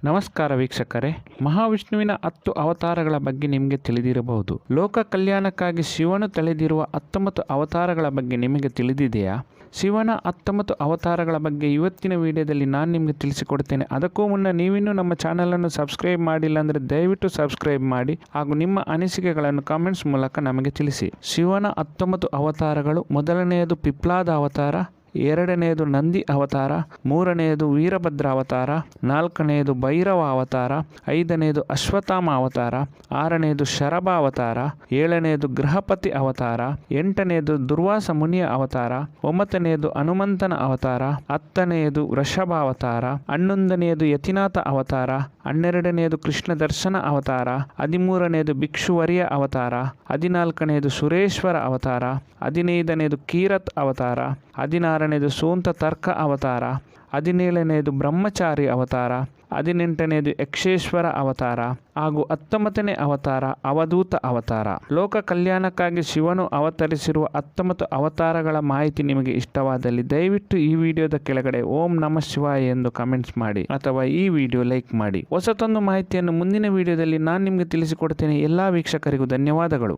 ನಮಸ್ಕಾರ ವೀಕ್ಷಕರೇ, ಮಹಾವಿಷ್ಣುವಿನ 10 ಅವತಾರಗಳ ಬಗ್ಗೆ ನಿಮಗೆ ತಿಳಿದಿರಬಹುದು. ಲೋಕ ಕಲ್ಯಾಣಕ್ಕಾಗಿ ಶಿವನು ತಳೆದಿರುವ 19 ಅವತಾರಗಳ ಬಗ್ಗೆ ನಿಮಗೆ ತಿಳಿದಿದೆಯಾ? ಶಿವನ 19 ಅವತಾರಗಳ ಬಗ್ಗೆ ಇವತ್ತಿನ ವಿಡಿಯೋದಲ್ಲಿ ನಾನು ನಿಮಗೆ ತಿಳಿಸಿಕೊಡ್ತೇನೆ. ಅದಕ್ಕೂ ಮುನ್ನ ನೀವಿನ್ನೂ ನಮ್ಮ ಚಾನಲನ್ನು ಸಬ್ಸ್ಕ್ರೈಬ್ ಮಾಡಿಲ್ಲ ಅಂದರೆ ದಯವಿಟ್ಟು ಸಬ್ಸ್ಕ್ರೈಬ್ ಮಾಡಿ ಹಾಗೂ ನಿಮ್ಮ ಅನಿಸಿಕೆಗಳನ್ನು ಕಾಮೆಂಟ್ಸ್ ಮೂಲಕ ನಮಗೆ ತಿಳಿಸಿ. ಶಿವನ 19 ಅವತಾರಗಳು: ಮೊದಲನೆಯದು ಪಿಪ್ಲಾದ ಅವತಾರ, ಎರಡನೆಯದು ನಂದಿ ಅವತಾರ, ಮೂರನೆಯದು ವೀರಭದ್ರ ಅವತಾರ, ನಾಲ್ಕನೆಯದು ಭೈರವ ಅವತಾರ, ಐದನೆಯದು ಅಶ್ವತ್ಥಾಮ ಅವತಾರ, ಆರನೆಯದು ಶರಭ ಅವತಾರ, ಏಳನೆಯದು ಗೃಹಪತಿ ಅವತಾರ, ಎಂಟನೆಯದು ದುರ್ವಾಸ ಮುನಿಯ ಅವತಾರ, ಒಂಬತ್ತನೆಯದು ಹನುಮಂತನ ಅವತಾರ, ಹತ್ತನೆಯದು ವೃಷಭ ಅವತಾರ, 11ನೆಯದು ಯತಿನಾಥ ಅವತಾರ, 12ನೆಯದು ಕೃಷ್ಣ ದರ್ಶನ ಅವತಾರ, 13ನೆಯದು ಭಿಕ್ಷುವರಿಯ ಅವತಾರ, 14ನೆಯದು ಸುರೇಶ್ವರ ಅವತಾರ, 15ನೆಯದು ಕೀರತ್ ಅವತಾರ, 16ನೆಯದು ಸೋಂತ ತರ್ಕ ಅವತಾರ, 17ನೆಯದು ಬ್ರಹ್ಮಚಾರಿ ಅವತಾರ, 18ನೆಯದು ಯಕ್ಷೇಶ್ವರ ಅವತಾರ ಹಾಗೂ 19ನೇ ಅವತಾರ ಅವಧೂತ ಅವತಾರ. ಲೋಕ ಕಲ್ಯಾಣಕ್ಕಾಗಿ ಶಿವನು ಅವತರಿಸಿರುವ 19 ಅವತಾರಗಳ ಮಾಹಿತಿ ನಿಮಗೆ ಇಷ್ಟವಾದಲ್ಲಿ ದಯವಿಟ್ಟು ಈ ವಿಡಿಯೋದ ಕೆಳಗಡೆ ಓಂ ನಮಃ ಶಿವಾಯ ಎಂದು ಕಮೆಂಟ್ಸ್ ಮಾಡಿ ಅಥವಾ ಈ ವಿಡಿಯೋ ಲೈಕ್ ಮಾಡಿ. ಹೊಸತೊಂದು ಮಾಹಿತಿಯನ್ನು ಮುಂದಿನ ವಿಡಿಯೋದಲ್ಲಿ ನಾನು ನಿಮಗೆ ತಿಳಿಸಿಕೊಡ್ತೇನೆ. ಎಲ್ಲ ವೀಕ್ಷಕರಿಗೂ ಧನ್ಯವಾದಗಳು.